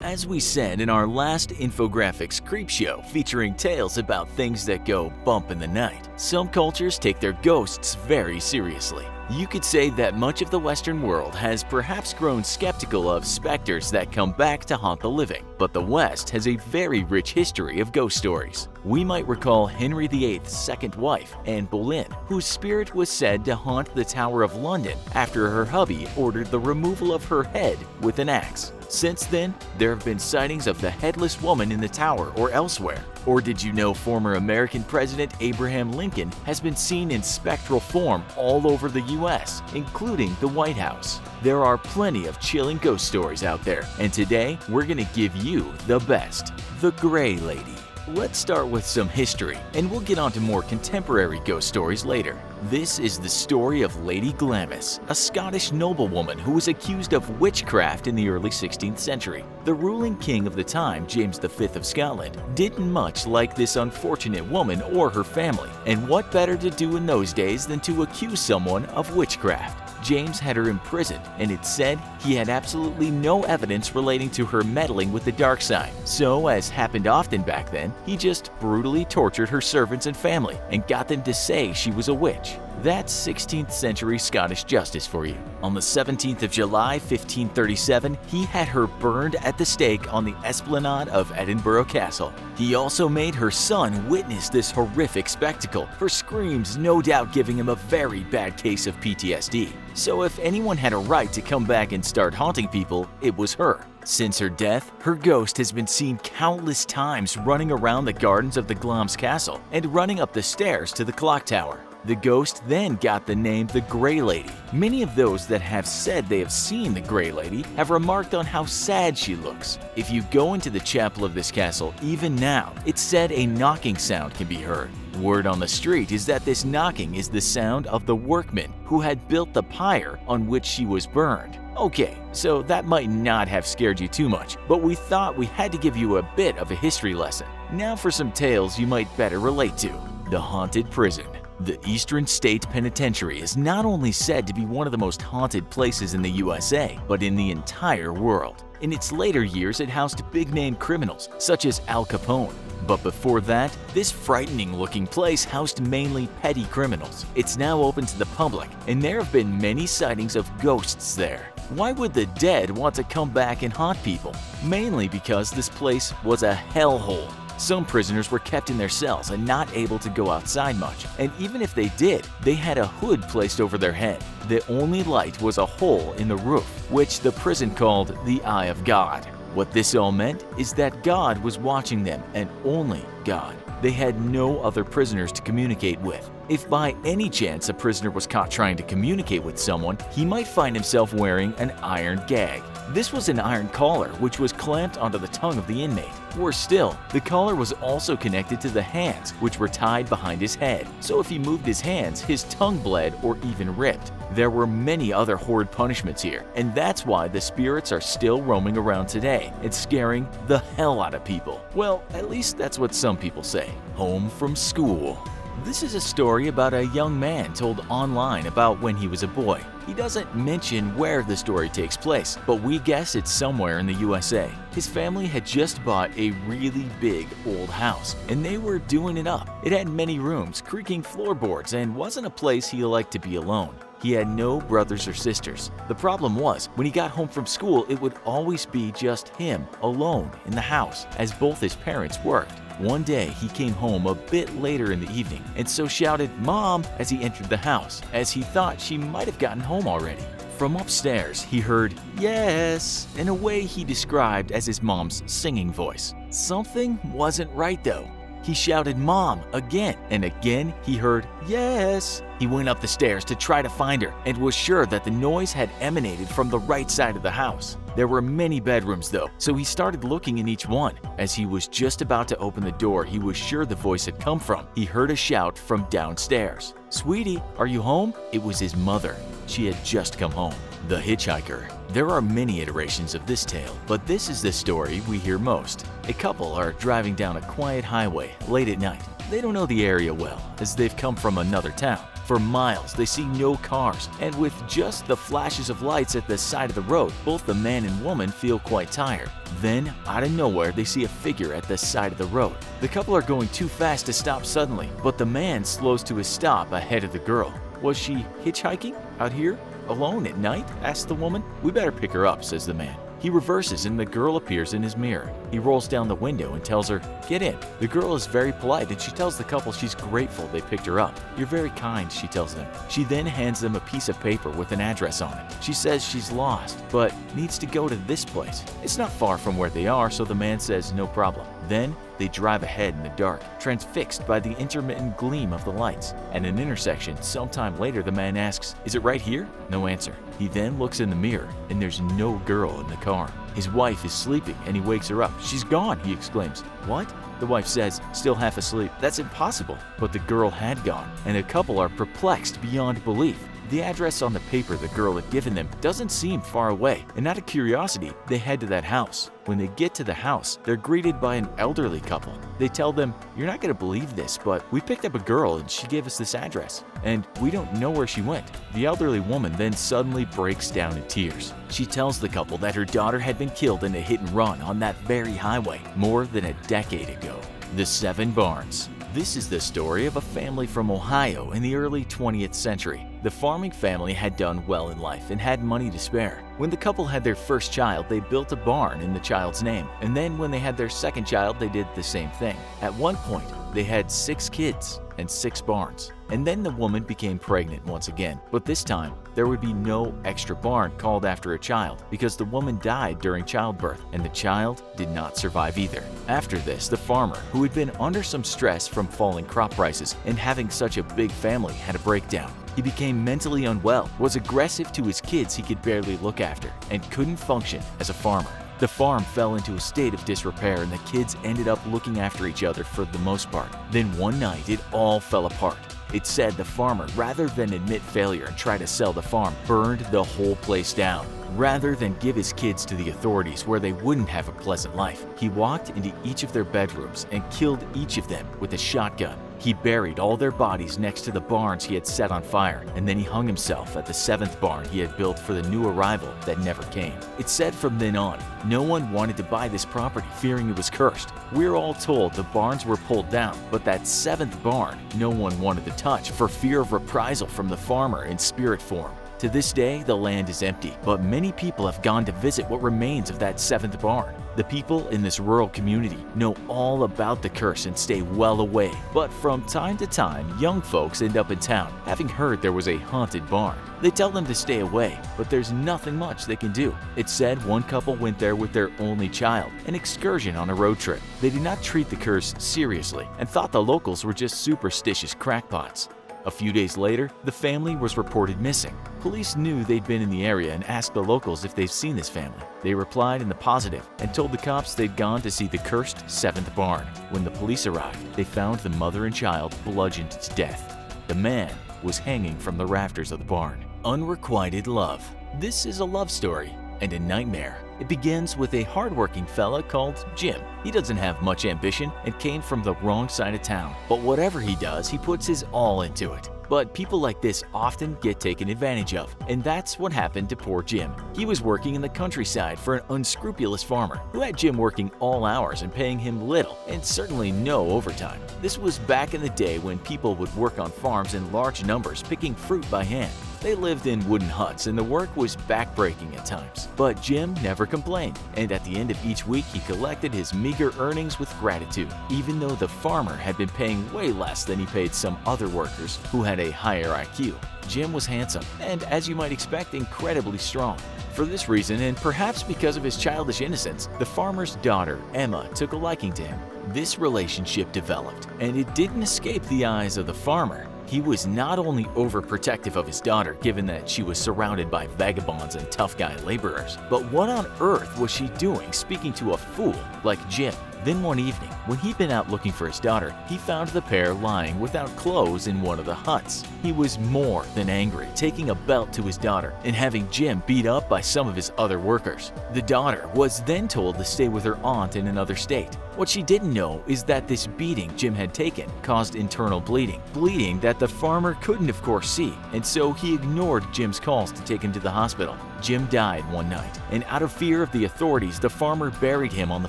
As we said in our last Infographics creep show featuring tales about things that go bump in the night, some cultures take their ghosts very seriously. You could say that much of the Western world has perhaps grown skeptical of specters that come back to haunt the living, but the West has a very rich history of ghost stories. We might recall Henry VIII's second wife, Anne Boleyn, whose spirit was said to haunt the Tower of London after her hubby ordered the removal of her head with an axe. Since then, there have been sightings of the headless woman in the tower or elsewhere. Or did you know former American President Abraham Lincoln has been seen in spectral form all over the US, including the White House? There are plenty of chilling ghost stories out there, and today we're gonna give you the best, the Gray Lady. Let's start with some history, and we'll get on to more contemporary ghost stories later. This is the story of Lady Glamis, a Scottish noblewoman who was accused of witchcraft in the early 16th century. The ruling king of the time, James V of Scotland, didn't much like this unfortunate woman or her family, and what better to do in those days than to accuse someone of witchcraft? James had her imprisoned, and it said he had absolutely no evidence relating to her meddling with the dark side. So, as happened often back then, he just brutally tortured her servants and family and got them to say she was a witch. That's 16th century Scottish justice for you. On the 17th of July, 1537, he had her burned at the stake on the esplanade of Edinburgh Castle. He also made her son witness this horrific spectacle, her screams no doubt giving him a very bad case of PTSD. So if anyone had a right to come back and start haunting people, it was her. Since her death, her ghost has been seen countless times running around the gardens of the Glamis Castle and running up the stairs to the clock tower. The ghost then got the name the Gray Lady. Many of those that have said they have seen the Gray Lady have remarked on how sad she looks. If you go into the chapel of this castle, even now, it's said a knocking sound can be heard. Word on the street is that this knocking is the sound of the workmen who had built the pyre on which she was burned. Okay, so that might not have scared you too much, but we thought we had to give you a bit of a history lesson. Now for some tales you might better relate to. The Haunted Prison. The Eastern State Penitentiary is not only said to be one of the most haunted places in the USA, but in the entire world. In its later years, it housed big-name criminals such as Al Capone. But before that, this frightening-looking place housed mainly petty criminals. It's now open to the public, and there have been many sightings of ghosts there. Why would the dead want to come back and haunt people? Mainly because this place was a hellhole. Some prisoners were kept in their cells and not able to go outside much, and even if they did, they had a hood placed over their head. The only light was a hole in the roof, which the prison called the Eye of God. What this all meant is that God was watching them, and only God. They had no other prisoners to communicate with. If by any chance a prisoner was caught trying to communicate with someone, he might find himself wearing an iron gag. This was an iron collar which was clamped onto the tongue of the inmate. Worse still, the collar was also connected to the hands, which were tied behind his head. So if he moved his hands, his tongue bled or even ripped. There were many other horrid punishments here, and that's why the spirits are still roaming around today and scaring the hell out of people. Well, at least that's what some people say. Home from school. This is a story about a young man told online about when he was a boy. He doesn't mention where the story takes place, but we guess it's somewhere in the USA. His family had just bought a really big old house, and they were doing it up. It had many rooms, creaking floorboards, and wasn't a place he liked to be alone. He had no brothers or sisters. The problem was, when he got home from school, it would always be just him, alone, in the house, as both his parents worked. One day, he came home a bit later in the evening and so shouted, "Mom," as he entered the house, as he thought she might have gotten home already. From upstairs, he heard, "Yes," in a way he described as his mom's singing voice. Something wasn't right though. He shouted, "Mom," again, and again he heard, "Yes." He went up the stairs to try to find her and was sure that the noise had emanated from the right side of the house. There were many bedrooms though, so he started looking in each one. As he was just about to open the door he was sure the voice had come from, he heard a shout from downstairs. "Sweetie, are you home?" It was his mother. She had just come home. The Hitchhiker. There are many iterations of this tale, but this is the story we hear most. A couple are driving down a quiet highway late at night. They don't know the area well, as they've come from another town. For miles, they see no cars, and with just the flashes of lights at the side of the road, both the man and woman feel quite tired. Then, out of nowhere, they see a figure at the side of the road. The couple are going too fast to stop suddenly, but the man slows to a stop ahead of the girl. Was she hitchhiking out here? Alone at night? Asks the woman. We better pick her up, says the man. He reverses and the girl appears in his mirror. He rolls down the window and tells her, "Get in." The girl is very polite and she tells the couple she's grateful they picked her up. "You're very kind," she tells them. She then hands them a piece of paper with an address on it. She says she's lost, but needs to go to this place. It's not far from where they are, so the man says no problem. Then they drive ahead in the dark, transfixed by the intermittent gleam of the lights. At an intersection, sometime later the man asks, "Is it right here?" No answer. He then looks in the mirror, and there's no girl in the car. His wife is sleeping, and he wakes her up. "She's gone," he exclaims. "What?" The wife says, still half asleep. "That's impossible." But the girl had gone, and the couple are perplexed beyond belief. The address on the paper the girl had given them doesn't seem far away, and out of curiosity, they head to that house. When they get to the house, they're greeted by an elderly couple. They tell them, "You're not going to believe this, but we picked up a girl and she gave us this address, and we don't know where she went." The elderly woman then suddenly breaks down in tears. She tells the couple that her daughter had been killed in a hit and run on that very highway more than a decade ago. The 7 Barns. This is the story of a family from Ohio in the early 20th century. The farming family had done well in life and had money to spare. When the couple had their first child, they built a barn in the child's name. And then when they had their second child, they did the same thing. At one point, they had 6 kids and 6 barns. And then the woman became pregnant once again. But this time, there would be no extra barn called after a child because the woman died during childbirth and the child did not survive either. After this, the farmer, who had been under some stress from falling crop prices and having such a big family, had a breakdown. He became mentally unwell, was aggressive to his kids he could barely look after, and couldn't function as a farmer. The farm fell into a state of disrepair and the kids ended up looking after each other for the most part. Then one night, it all fell apart. It's said the farmer, rather than admit failure and try to sell the farm, burned the whole place down. Rather than give his kids to the authorities where they wouldn't have a pleasant life, he walked into each of their bedrooms and killed each of them with a shotgun. He buried all their bodies next to the barns he had set on fire, and then he hung himself at the 7th barn he had built for the new arrival that never came. It's said from then on, no one wanted to buy this property, fearing it was cursed. We're all told the barns were pulled down, but that 7th barn no one wanted to touch for fear of reprisal from the farmer in spirit form. To this day, the land is empty, but many people have gone to visit what remains of that 7th barn. The people in this rural community know all about the curse and stay well away, but from time to time, young folks end up in town, having heard there was a haunted barn. They tell them to stay away, but there's nothing much they can do. It's said one couple went there with their only child, an excursion on a road trip. They did not treat the curse seriously and thought the locals were just superstitious crackpots. A few days later, the family was reported missing. Police knew they'd been in the area and asked the locals if they've seen this family. They replied in the positive and told the cops they'd gone to see the cursed 7th barn. When the police arrived, they found the mother and child bludgeoned to death. The man was hanging from the rafters of the barn. Unrequited Love. This is a love story and a nightmare. It begins with a hardworking fella called Jim. He doesn't have much ambition and came from the wrong side of town. But whatever he does, he puts his all into it. But people like this often get taken advantage of, and that's what happened to poor Jim. He was working in the countryside for an unscrupulous farmer who had Jim working all hours and paying him little and certainly no overtime. This was back in the day when people would work on farms in large numbers picking fruit by hand. They lived in wooden huts and the work was backbreaking at times. But Jim never complained, and at the end of each week he collected his meager earnings with gratitude, even though the farmer had been paying way less than he paid some other workers who had a higher IQ. Jim was handsome and, as you might expect, incredibly strong. For this reason, and perhaps because of his childish innocence, the farmer's daughter, Emma, took a liking to him. This relationship developed, and it didn't escape the eyes of the farmer. He was not only overprotective of his daughter, given that she was surrounded by vagabonds and tough guy laborers, but what on earth was she doing speaking to a fool like Jim? Then one evening, when he'd been out looking for his daughter, he found the pair lying without clothes in one of the huts. He was more than angry, taking a belt to his daughter and having Jim beat up by some of his other workers. The daughter was then told to stay with her aunt in another state. What she didn't know is that this beating Jim had taken caused internal bleeding that the farmer couldn't of course see, and so he ignored Jim's calls to take him to the hospital. Jim died one night, and out of fear of the authorities, the farmer buried him on the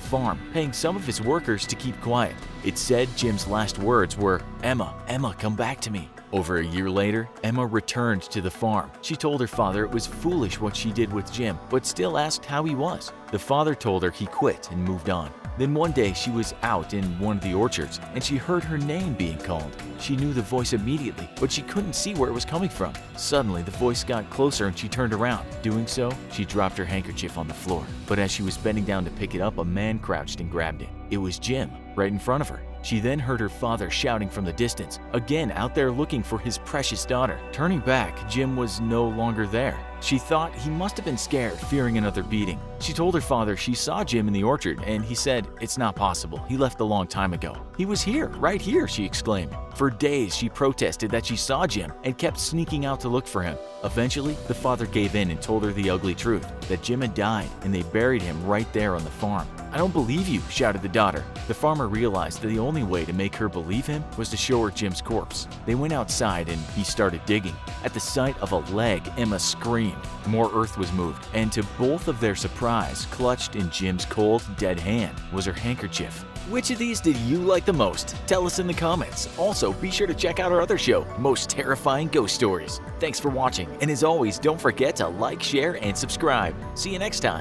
farm, paying some of his workers to keep quiet. It's said Jim's last words were, "Emma, Emma, come back to me." Over a year later, Emma returned to the farm. She told her father it was foolish what she did with Jim, but still asked how he was. The father told her he quit and moved on. Then one day she was out in one of the orchards and she heard her name being called. She knew the voice immediately, but she couldn't see where it was coming from. Suddenly, the voice got closer and she turned around. Doing so, she dropped her handkerchief on the floor. But as she was bending down to pick it up, a man crouched and grabbed it. It was Jim, right in front of her. She then heard her father shouting from the distance, again out there looking for his precious daughter. Turning back, Jim was no longer there. She thought he must have been scared, fearing another beating. She told her father she saw Jim in the orchard, and he said, "It's not possible. He left a long time ago." "He was here, right here," she exclaimed. For days, she protested that she saw Jim and kept sneaking out to look for him. Eventually, the father gave in and told her the ugly truth, that Jim had died and they buried him right there on the farm. "I don't believe you," shouted the daughter. The farmer realized that the only way to make her believe him was to show her Jim's corpse. They went outside and he started digging. At the sight of a leg, Emma screamed. More earth was moved, and to both of their surprise, clutched in Jim's cold, dead hand was her handkerchief. Which of these did you like the most? Tell us in the comments. Also, be sure to check out our other show, Most Terrifying Ghost Stories. Thanks for watching, and as always, don't forget to like, share, and subscribe. See you next time.